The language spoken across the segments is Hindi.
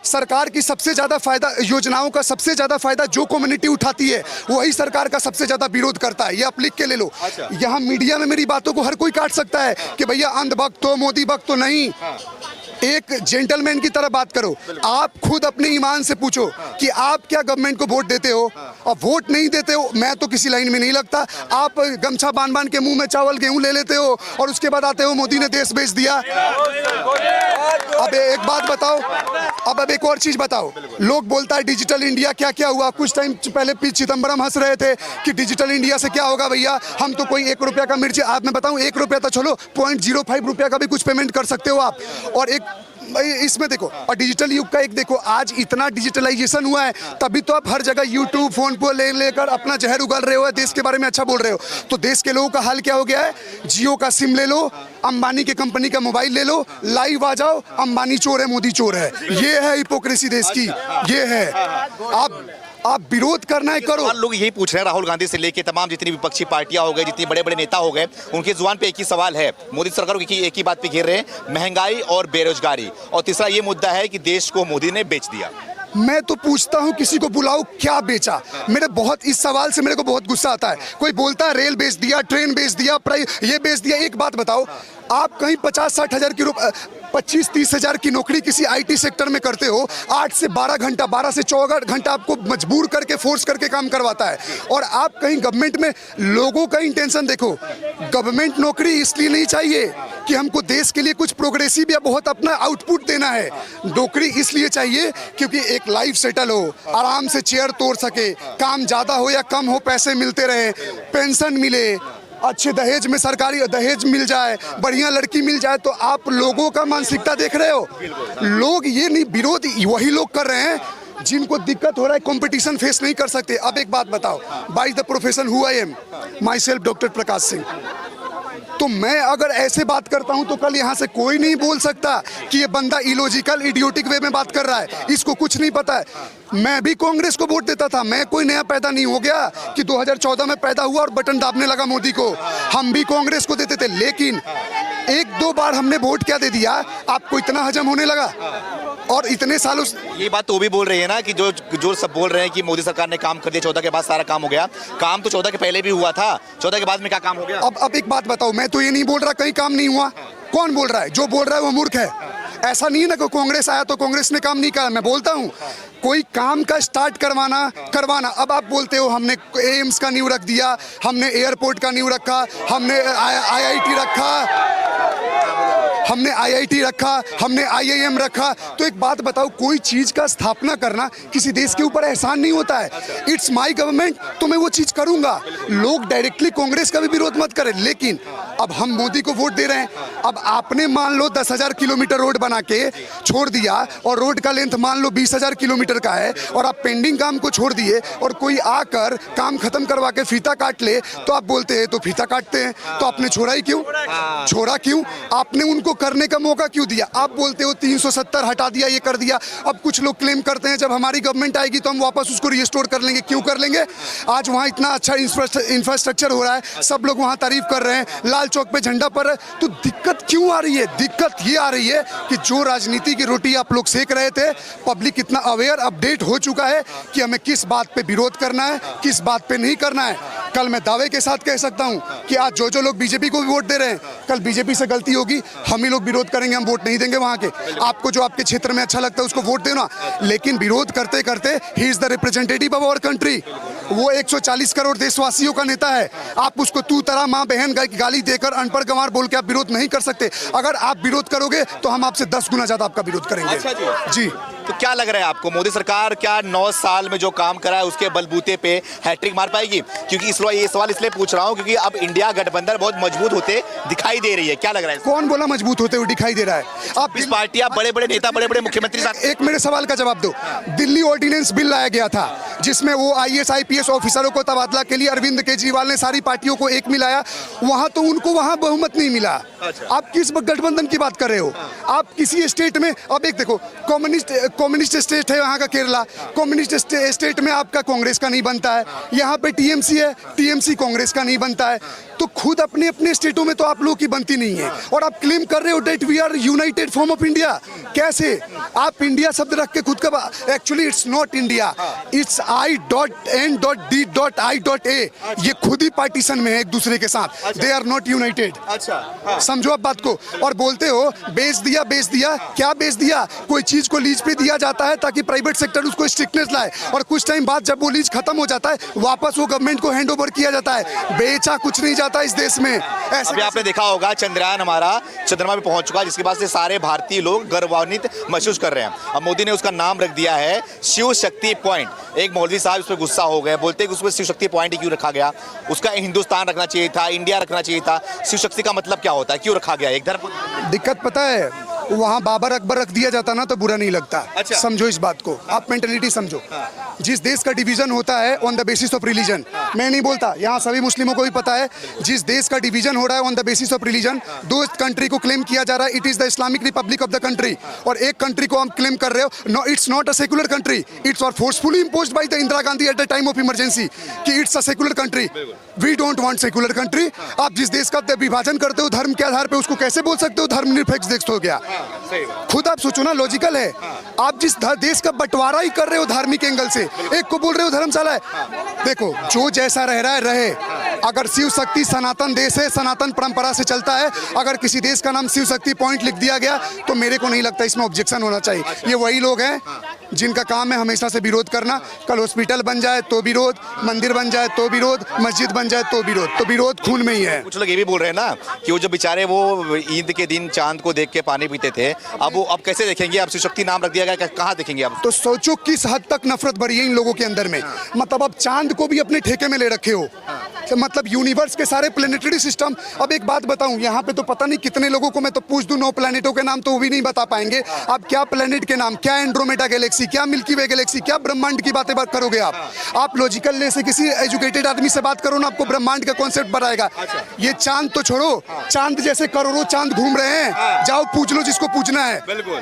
सरकार की सबसे ज्यादा फायदा, योजनाओं का सबसे ज्यादा फायदा जो कम्युनिटी उठाती है वही सरकार का सबसे ज्यादा विरोध करता है। ये आप लिख के ले लो। यहाँ मीडिया में मेरी बातों को हर कोई काट सकता है कि भैया अंधभक्त हो, मोदी भक्त तो नहीं। एक जेंटलमैन की तरह बात करो। आप खुद अपने ईमान से पूछो कि आप क्या गवर्नमेंट को वोट देते हो, और वोट नहीं देते हो मैं तो किसी लाइन में नहीं लगता। आप गमछा बांध बांध के मुंह में चावल गेहूं ले लेते हो और उसके बाद आते हो मोदी ने देश बेच दिया। अब एक बात बताओ, अब एक और चीज बताओ। लोग बोलता है डिजिटल इंडिया, क्या क्या हुआ? कुछ टाइम पहले पी चिदम्बरम हंस रहे थे कि डिजिटल इंडिया से क्या होगा भैया, हम तो कोई 1 रुपया का मिर्ची, आप मैं बताऊं 1 रुपया तो चलो 0.05 रुपया का भी कुछ पेमेंट कर सकते हो आप। और एक इसमें देखो, और डिजिटल युग का एक देखो, आज इतना डिजिटलाइजेशन हुआ है तभी तो आप हर जगह यूट्यूब फोन पर लेकर अपना जहर उगल रहे हो, देश के बारे में अच्छा बोल रहे हो। तो देश के लोगों का हाल क्या हो गया है? जियो का सिम ले लो, अंबानी के कंपनी का मोबाइल ले लो, लाइव आ जाओ, अंबानी चोर है, मोदी चोर है। ये है हिपोक्रेसी देश की, ये है। आप विरोध करना है करो। लोग यही पूछ रहे हैं, राहुल गांधी से लेके तमाम जितनी विपक्षी पार्टियां हो गए, जितने बड़े बड़े नेता हो गए, उनकी जुबान पे एक ही सवाल है, मोदी सरकार को एक ही बात पे घेर रहे हैं, महंगाई और बेरोजगारी, और तीसरा ये मुद्दा है कि देश को मोदी ने बेच दिया। मैं तो पूछता हूँ किसी को बुलाओ, क्या बेचा? इस सवाल से मेरे को बहुत गुस्सा आता है। कोई बोलता है रेल बेच दिया, ट्रेन बेच दिया, ये बेच दिया। एक बात बताओ, आप कहीं 50-60 हज़ार की 25-30 हज़ार की नौकरी किसी आईटी सेक्टर में करते हो, 8 से 12 घंटा, 12 से 14 घंटा आपको मजबूर करके, फोर्स करके काम करवाता है। और आप कहीं गवर्नमेंट में, लोगों का इंटेंशन देखो, गवर्नमेंट नौकरी इसलिए नहीं चाहिए कि हमको देश के लिए कुछ प्रोग्रेसिव या बहुत अपना आउटपुट देना है। नौकरी इसलिए चाहिए क्योंकि एक लाइफ सेटल हो, आराम से चेयर तोड़ सके, काम ज़्यादा हो या कम हो पैसे मिलते रहे, पेंशन मिले, अच्छे दहेज में सरकारी दहेज मिल जाए, बढ़िया लड़की मिल जाए। तो आप लोगों का मानसिकता देख रहे हो। लोग ये नहीं, विरोध वही लोग कर रहे हैं जिनको दिक्कत हो रहा है, कंपटीशन फेस नहीं कर सकते। अब एक बात बताओ, by the profession who I am, myself doctor Prakash Singh. तो मैं अगर ऐसे बात करता हूं तो कल यहां से कोई नहीं बोल सकता कि ये बंदा इलॉजिकल इडियोटिक वे में बात कर रहा है, इसको कुछ नहीं पता है। मैं भी कांग्रेस को वोट देता था, मैं कोई नया पैदा नहीं हो गया कि 2014 में पैदा हुआ और बटन दाबने लगा मोदी को। हम भी कांग्रेस को देते थे, लेकिन 1-2 बार हमने वोट क्या दे दिया, आपको इतना हजम होने लगा। और इतने सालों ये बात तो भी बोल रही है ना कि जो सब बोल रहे हैं कि मोदी सरकार ने काम कर दिया, 14 के बाद सारा काम हो गया। काम तो 14 के पहले भी हुआ था, 14 के बाद में क्या काम हो गया? अब एक बात बताओ, मैं तो ये नहीं बोल रहा कहीं काम नहीं हुआ। कौन बोल रहा है? जो बोल रहा है वो मूर्ख है। ऐसा नहीं है ना कि कांग्रेस आया तो कांग्रेस ने काम नहीं करा। मैं बोलता हूँ कोई काम का स्टार्ट करवाना। अब आप बोलते हो हमने एम्स का नींव रख दिया, हमने एयरपोर्ट का नींव रखा, हमने आईआईटी रखा, हमने आईआईटी रखा, हमने आईआईएम रखा। तो एक बात बताओ, कोई चीज का स्थापना करना किसी देश के ऊपर एहसान नहीं होता है। इट्स माय गवर्नमेंट, तो मैं वो चीज करूंगा। लोग डायरेक्टली कांग्रेस का भी विरोध मत करें, लेकिन अब हम मोदी को वोट दे रहे हैं। अब आपने मान लो 10,000 किलोमीटर रोड बना के छोड़ दिया और रोड का लेंथ मान लो 20,000 किलोमीटर का है और आप पेंडिंग काम को छोड़ दिए और कोई आकर काम खत्म करवा के फीता काट ले, तो आप बोलते हैं तो फीता काटते हैं। तो आपने छोड़ा ही क्यों? छोड़ा क्यों? आपने उनको करने का मौका क्यों दिया? आप बोलते हो 370 हटा दिया, ये कर दिया। अब कुछ लोग क्लेम करते हैं जब हमारी गवर्नमेंट आएगी तो हम वापस उसको रिस्टोर कर लेंगे। क्यों कर लेंगे? आज वहाँ इतना अच्छा इंफ्रास्ट्रक्चर हो रहा है, सब लोग वहाँ तारीफ कर रहे हैं, लाल चौक पे झंडा पर है। तो दिक्कत क्यों आ रही है? दिक्कत ये आ रही है कि जो राजनीति की रोटी आप लोग सेक रहे थे, पब्लिक इतना अवेयर अपडेट हो चुका है कि हमें किस बात पे विरोध करना है, किस बात पे नहीं करना है। कल मैं दावे के साथ कह सकता हूं कि आज जो लोग बीजेपी को भी वोट दे रहे हैं, कल बीजेपी से गलती होगी, हम ही लोग विरोध करेंगे, हम वोट नहीं देंगे वहां के। आपको जो आपके क्षेत्र में अच्छा लगता है उसको वोट देना, लेकिन विरोध करते करते ही is the representative of our country. वो 140 करोड़ देशवासियों का नेता है। आप उसको तू तरा माँ बहन गाली देकर अनपढ़ गंवार बोल के आप विरोध नहीं कर सकते। अगर आप विरोध करोगे तो हम आपसे 10 गुना ज्यादा आपका विरोध करेंगे। अच्छा जी। तो क्या लग रहा है आपको, मोदी सरकार क्या 9 साल में जो काम करा है उसके बलबूते पे हैट्रिक मार पाएगी? क्योंकि ये सवाल इसलिए पूछ रहा हूं क्योंकि अब इंडिया गठबंधन बहुत मजबूत होते दिखाई दे रही है। क्या लग रहा है? कौन बोला मजबूत होते हुए दिखाई दे रहा है? आप इस पार्टियां, बड़े बड़े नेता, बड़े बड़े मुख्यमंत्री साथ। एक मेरे सवाल का जवाब दो। दिल्ली ऑर्डिनेंस बिल लाया गया था जिसमें वो IAS IPS आईपीएस ऑफिसरों को तबादला के लिए अरविंद केजरीवाल ने सारी पार्टियों को एक मिलाया, वहां तो उनको वहां बहुमत नहीं मिला। आप किस गठबंधन की बात कर रहे हो? आप किसी स्टेट में, अब एक देखो, कम्युनिस्ट स्टेट है वहाँ का केरला, कम्युनिस्ट स्टेट में आपका कांग्रेस का नहीं बनता है, यहाँ पे टीएमसी है, टीएमसी कांग्रेस का नहीं बनता है, तो खुद अपने अपने स्टेटों में तो आप लोगों की बनती नहीं है, और आप क्लेम कर रहे हो that we are united form of India. कैसे? आप इंडिया शब्द रख के खुद का, actually it's not India, it's I.N.D.I.A, ये खुद ही पार्टीशन में है एक दूसरे के साथ, दे आर नॉट यूनाइटेड। अच्छा, समझो आप बात को। और बोलते हो बेच दिया, बेच दिया, क्या बेच दिया? कोई चीज को लीज पे दिया जाता है ताकि प्राइवेट सेक्टर उसको स्ट्रिक्टनेस लाए, और कुछ टाइम बाद जब वो लीज खत्म हो जाता है वापस वो गवर्नमेंट को हैंड ओवर किया जाता है। बेचा कुछ नहीं जाता इस देश में। ऐसे अभी आपने देखा होगा चंद्रयान हमारा चंद्रमा पे पहुंच चुका, जिसके बाद से सारे भारतीय लोग गर्वान्वित महसूस कर रहे हैं। अब मोदी ने उसका नाम रख दिया है शिव शक्ति पॉइंट। एक मौलवी साहब उस पर गुस्सा हो गए, बोलते हैं कि उसमें शिव शक्ति पॉइंट क्यों रखा गया, उसका हिंदुस्तान रखना चाहिए था, इंडिया रखना चाहिए था। शिव शक्ति का मतलब क्या होता है, क्यों रखा गया? एक धर्म दिक्कत पता है, वहाँ बाबर अकबर रख दिया जाता ना तो बुरा नहीं लगता। अच्छा। समझो इस बात को, आप मेंटेलिटी समझो। जिस देश का डिवीजन होता है on the basis of religion, मैं नहीं बोलता, यहाँ सभी मुस्लिमों को भी पता है, जिस देश का डिवीजन हो रहा है on the basis of religion, दो कंट्री को क्लेम किया जा रहा है, it is the Islamic republic of the country, और एक कंट्री को हम क्लेम कर रहे हो, no it's not a secular country, it's और forcefully imposed by the Indira Gandhi at the time of emergency कि it's a secular country. We don't want secular country. आप जिस देश का विभाजन करते हो धर्म के आधार पे, उसको कैसे बोल सकते हो धर्मनिरपेक्ष देश हो गया? खुद आप सोचो ना, लॉजिकल है। आप जिस देश का बंटवारा ही कर रहे हो धार्मिक एंगल से, एक को बोल रहे हो धर्मशाला है। देखो, जो जैसा रह रहा है रहे। अगर शिव शक्ति सनातन देश है, सनातन परंपरा से चलता है, अगर किसी देश का नाम शिव शक्ति पॉइंट लिख दिया गया तो मेरे को नहीं लगता इसमें ऑब्जेक्शन होना चाहिए। ये वही लोग हैं जिनका काम है हमेशा से विरोध करना। कल हॉस्पिटल बन जाए तो विरोध, मंदिर बन जाए तो विरोध, मस्जिद बन जाए तो विरोध, तो विरोध खून में ही है। कुछ लोग ये भी बोल रहे हैं ना कि वो जो बेचारे वो ईद के दिन चांद को देख के पानी पीते थे, अब वो अब कैसे देखेंगे? अब शिव शक्ति नाम रख दिया गया, कहाँ देखेंगे अब? तो सोचो किस हद तक नफरत भरी है इन लोगों के अंदर में। मतलब अब चांद को भी अपने ठेके में ले रखे हो, मतलब यूनिवर्स के सारे प्लेनेटरी सिस्टम। अब एक बात बताऊं, यहाँ पे तो पता नहीं कितने लोगों को मैं तो पूछ दूं 9 प्लेनेटों के नाम तो वो भी नहीं बता पाएंगे। अब क्या प्लेनेट के नाम, क्या एंड्रोमेडा गैलेक्सी, क्या मिल्की वे गैलेक्सी, क्या ब्रह्मांड की बातें बात करोगे आप लॉजिकल ले से किसी एजुकेटेड आदमी से बात करो ना, आपको ब्रह्मांड का कॉन्सेप्ट बताएगा। ये चांद तो छोड़ो, चांद जैसे करोड़ों चांद घूम रहे हैं, जाओ पूछ लो जिसको पूछना है। बिल्कुल।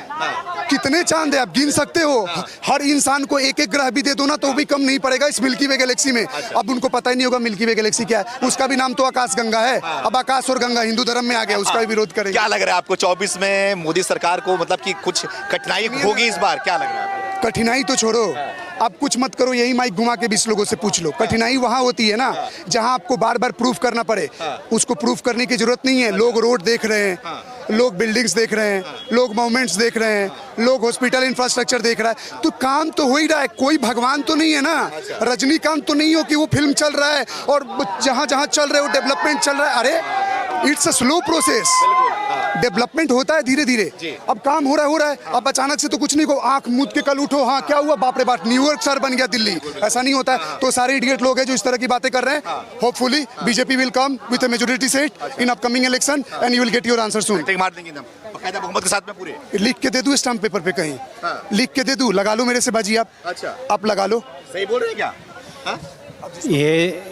कितने चांद है आप गिन सकते हो? हर इंसान को एक एक ग्रह भी दे दो ना तो भी कम नहीं पड़ेगा इस मिल्की वे गैलेक्सी में। अब उनको पता ही नहीं होगा मिल्की वे गैलेक्सी क्या है, उसका भी नाम तो आकाश गंगा है। अब आकाश और गंगा हिंदू धर्म में आ गया, उसका भी विरोध करेंगे। क्या लग रहा है आपको 24 में मोदी सरकार को, मतलब कि कुछ कठिनाई होगी इस बार, क्या लग रहा है? कठिनाई तो छोड़ो, आप कुछ मत करो, यही माइक घुमा के 20 लोगों से पूछ लो। कठिनाई वहाँ होती है ना जहाँ आपको बार बार प्रूफ करना पड़े। उसको प्रूफ करने की जरूरत नहीं है। लोग रोड देख रहे हैं, लोग बिल्डिंग्स देख रहे हैं, लोग मोमेंट्स देख रहे हैं, लोग हॉस्पिटल इंफ्रास्ट्रक्चर देख रहा है, तो काम तो हो ही रहा है। कोई भगवान तो नहीं है ना, रजनीकांत तो नहीं हो कि वो फिल्म चल रहा है और जहाँ जहाँ चल रहे हो डेवलपमेंट चल रहा है। अरे it's a slow process, development होता है धीरे धीरे। अब काम हो रहा है। अब अचानक से तो कुछ नहीं को आंख मूंद के कल उठो, हाँ क्या हुआ, बाप रे बाप न्यूयॉर्क शहर बन गया दिल्ली, ऐसा नहीं होता है। तो सारे इडियट लोग हैं जो इस तरह की बातें कर रहे हैं। Hopefully BJP will come with a majority seat in upcoming election and you will get your answer soon. मार देंगे एकदम बकायदा बहुमत के साथ में पूरे। लिख के दे दूं स्टैम्प पेपर पे कहीं, लिख के दे दूं, लगा लो मेरे से बाजी आप। अच्छा, आप लगा लो। सही बोल रहे हैं क्या? ये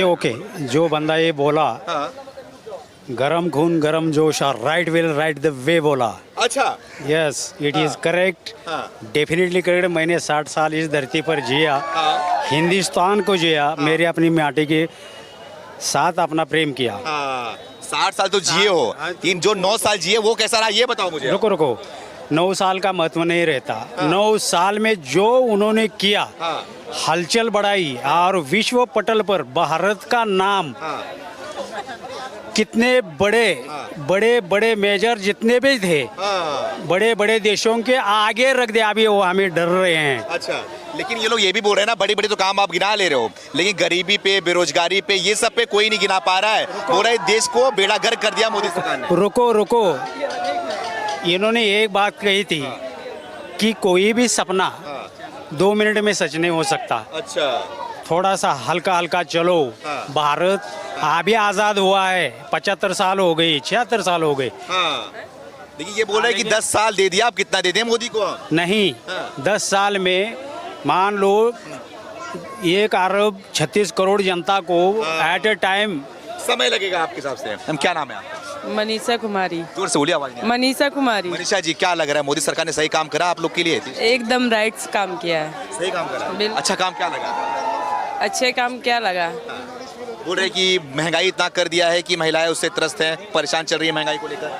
ओके, जो बंदा ये बोला गरम खून गरम जोश और right will write the way बोला। अच्छा, yes it is correct, definitely correct. मैंने 60 साल इस धरती पर जिया, हिंदुस्तान को जिया, मेरे अपनी माटी के साथ अपना प्रेम किया। 60 साल तो जिए हो, लेकिन जो 9 साल जिए वो कैसा रहा ये बताओ मुझे। रुको 9 साल का महत्व नहीं रहता। 9 साल में जो उन्होंने किया, हलचल बढ़ाई और विश्व पटल पर भारत का नाम, कितने बड़े मेजर जितने भी थे बड़े बड़े देशों के आगे रख दिया। अभी वो हमें डर रहे हैं। अच्छा, लेकिन ये लोग ये भी बोल रहे हैं ना, बड़ी बड़ी तो काम आप गिना ले रहे हो, लेकिन गरीबी पे, बेरोजगारी पे, ये सब पे कोई नहीं गिना पा रहा है। पूरे देश को बेड़ा गर्क कर दिया मोदी सरकार ने। रुको, इन्होंने एक बात कही थी कि कोई भी सपना 2 मिनट में सच नहीं हो सकता। अच्छा, थोड़ा सा हल्का चलो। भारत अभी आज़ाद हुआ है, 75 साल हो गई, 76 साल हो गए। देखिए ये बोल रहे हैं कि 10 साल दे दिया, आप कितना दे दें मोदी को? नहीं, 10 साल में मान लो 1 अरब 36 करोड़ जनता को एट ए टाइम समय लगेगा आपके हिसाब से। हम क्या नाम है आपका? मनीषा कुमारी। जोर से बोलिए, आवाज नहीं। मनीषा कुमारी। मनीषा जी, क्या लग रहा है, मोदी सरकार ने सही काम करा आप लोग के लिए? एकदम राइट्स काम किया है। सही काम करा। बिल्कुल। अच्छा काम क्या लगा? अच्छे काम क्या लगा? बोल रहे कि महंगाई इतना कर दिया है कि महिलाएं उससे त्रस्त हैं, परेशान चल रही है महंगाई को लेकर।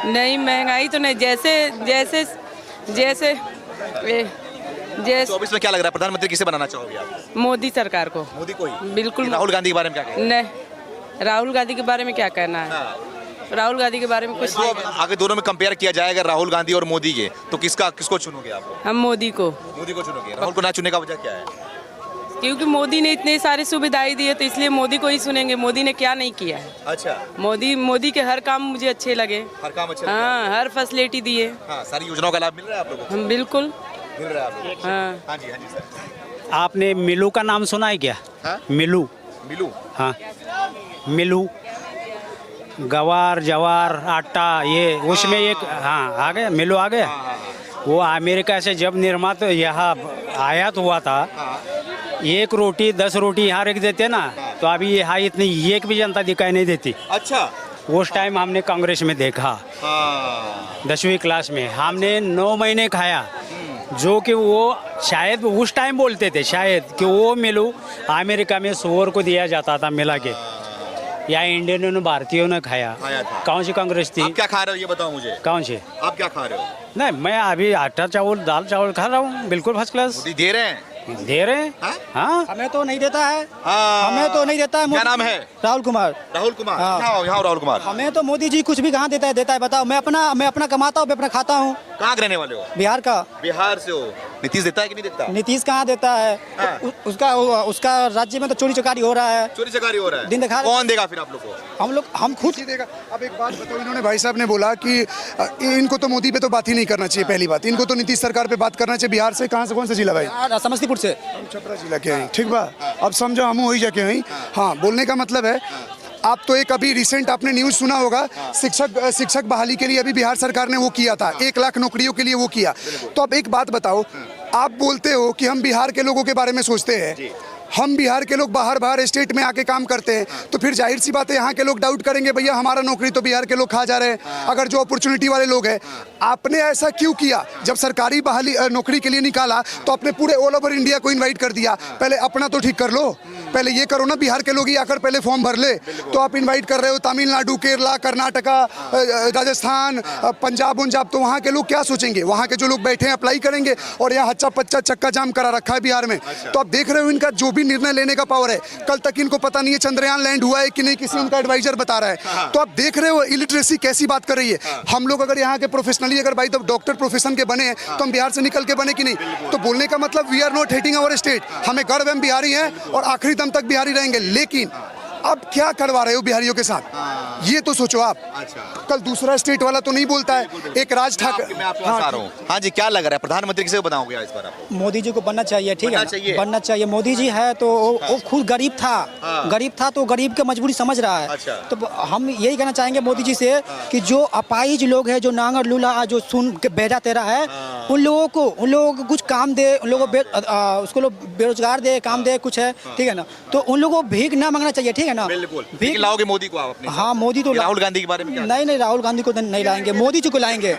नहीं, महंगाई तो नहीं, जैसे जैसे जैसे जैसे 24 में क्या लग रहा है, प्रधानमंत्री किसे बनाना चाहोगे आप? मोदी सरकार को। मोदी को ही? बिल्कुल। राहुल गांधी के बारे में क्या कहेंगे? नहीं, राहुल गांधी के बारे में क्या कहना है? राहुल गांधी के बारे में कुछ नहीं कहना। अगर दोनों में कंपेयर किया जाएगा राहुल गांधी और मोदी के, तो किसको चुनोगे आप? हम मोदी को। मोदी को चुनोगे? राहुल को ना चुनने का वजह क्या है? क्योंकि मोदी ने इतने सारी सुविधाएं दी है, तो इसलिए मोदी को ही सुनेंगे। मोदी ने क्या नहीं किया है? अच्छा, मोदी के हर काम मुझे अच्छे लगे। हर काम अच्छा। हाँ, हर फैसिलिटी दिए। हाँ, सारी योजनाओं का लाभ मिल रहा है आप लोगों को? हम बिल्कुल मिल रहा है आप लोगों को? हाँ। हाँ जी, हाँ जी सर। आपने मिलू का नाम सुना है क्या? हाँ? मिलू। मिलू? हाँ, मिलू, गवार जवार आटा, ये उसमें एक, हाँ आ गया, मिलू आ गया। वो अमेरिका से जब निर्मात यहाँ आयात हुआ था, 1 रोटी 10 रोटी यहाँ रख देते ना, तो अभी यहाँ इतनी एक भी जनता दिखाई नहीं देती। अच्छा। उस टाइम हमने कांग्रेस में देखा, हाँ। 10वीं क्लास में हमने 9 महीने खाया, जो कि वो शायद उस टाइम बोलते थे शायद कि वो मिलू अमेरिका में सुअर को दिया जाता था मिला के, या इंडियनों ने भारतीयों ने खाया था। कौन सी कांग्रेस थी? आप क्या खा रहे हो ये बताओ मुझे? कौन सी? आप क्या खा रहे हो? नहीं, मैं अभी आटा चावल दाल चावल खा रहा हूँ, बिल्कुल फर्स्ट क्लास। मोदी दे रहे हैं? दे रहे हैं। हाँ? हाँ, हमें तो नहीं देता है। हाँ। हमें तो नहीं देता है। क्या नाम है? राहुल कुमार। राहुल कुमार। हाँ। यहाँ राहुल कुमार। हमें तो मोदी जी कुछ भी कहाँ देता है बताओ। मैं अपना कमाता हूँ, मैं अपना खाता हूँ। कहाँ के रहने वाले हो? बिहार का। बिहार से हो? नीतीश देता है कि नहीं देता? नीतीश कहाँ देता है? हाँ। उसका राज्य में तो चोरी चकारी हो रहा है। चोरी चकारी हो रहा है? दिन दिखा। कौन देगा फिर आप लोग को? हम खुद देगा। अब एक बात बताओ, इन्होंने भाई साहब ने बोला कि इनको तो मोदी पे तो बात ही नहीं करना चाहिए। पहली बात, इनको तो नीतीश सरकार पे बात करना चाहिए। बिहार से कहाँ से, कौन सा जिला भाई? समस्तीपुर से। हम छपरा जिला के हैं, ठीक बा। अब समझो हम वही जाके हैं। हाँ, बोलने का मतलब है, आप तो एक अभी रिसेंट आपने न्यूज़ सुना होगा, शिक्षक बहाली के लिए अभी बिहार सरकार ने वो किया था, 1 लाख नौकरियों के लिए वो किया। तो अब एक बात बताओ, आप बोलते हो कि हम बिहार के लोगों के बारे में सोचते हैं, हम बिहार के लोग बाहर स्टेट में आके काम करते हैं, तो फिर जाहिर सी बात है यहाँ के लोग डाउट करेंगे, भैया हमारा नौकरी तो बिहार के लोग खा जा रहे हैं। अगर जो अपॉर्चुनिटी वाले लोग हैं, आपने ऐसा क्यों किया? जब सरकारी बहाली नौकरी के लिए निकाला तो आपने पूरे ऑल ओवर इंडिया को इनवाइट कर दिया। पहले अपना तो ठीक कर लो, पहले ये करो ना, बिहार के लोग ही आकर पहले फॉर्म भर ले। तो आप इनवाइट कर रहे हो तमिलनाडु, केरला, कर्नाटका, राजस्थान, पंजाब, तो वहाँ के लोग क्या सोचेंगे? वहाँ के जो लोग बैठे हैं अप्लाई करेंगे, और यहाँ हच्चा पच्चा चक्का जाम करा रखा है बिहार में। तो आप देख रहे हो इनका जो भी निर्णय लेने का पावर है। कल तक इनको पता नहीं है चंद्रयान लैंड हुआ है कि नहीं, किसी उनका एडवाइजर बता रहा है। तो आप देख रहे हो इलिटरेसी कैसी बात कर रही है। हम लोग अगर यहाँ के प्रोफेशनली अगर भाई तो डॉक्टर प्रोफेशन के बने हैं, तो हम बिहार से निकल के बने कि नहीं? तो बोलने का मतलब we are not hating our state, हमें गर्व है, हम बिहारी हैं और आखिरी दम तक बिहारी रहेंगे। लेकिन अब क्या करवा रहे हो बिहारियों के साथ, ये तो सोचो आप। अच्छा। कल दूसरा स्टेट वाला तो नहीं बोलता है, एक राज ठाकरे। मैं आपके पास आ रहा हूँ। हाँ जी, क्या लग रहा है, प्रधानमंत्री किसे बनाओगे इस बार आप? मोदी जी को बनना चाहिए। ठीक बनना चाहिए। है, बनना चाहिए। मोदी जी है तो वो खुद गरीब था तो गरीब की मजबूरी समझ रहा है। अच्छा। तो हम यही कहना चाहेंगे मोदी जी से कि जो अपाहिज लोग हैं, जो नांगर लूला, जो सुन के बेजा तेरा है, उन लोगों को कुछ काम दे, उन लोगों को उसको लोग बेरोजगार दे, काम दे कुछ है। ठीक है ना, तो उन लोगों को भीख ना मांगना चाहिए। ठीक है ना, बिल्कुल। लाओगे मोदी को आप अपने? हाँ, मोदी तो राहुल गांधी के बारे में क्या? नहीं, राहुल गांधी को नहीं लाएंगे, मोदी जी को लाएंगे।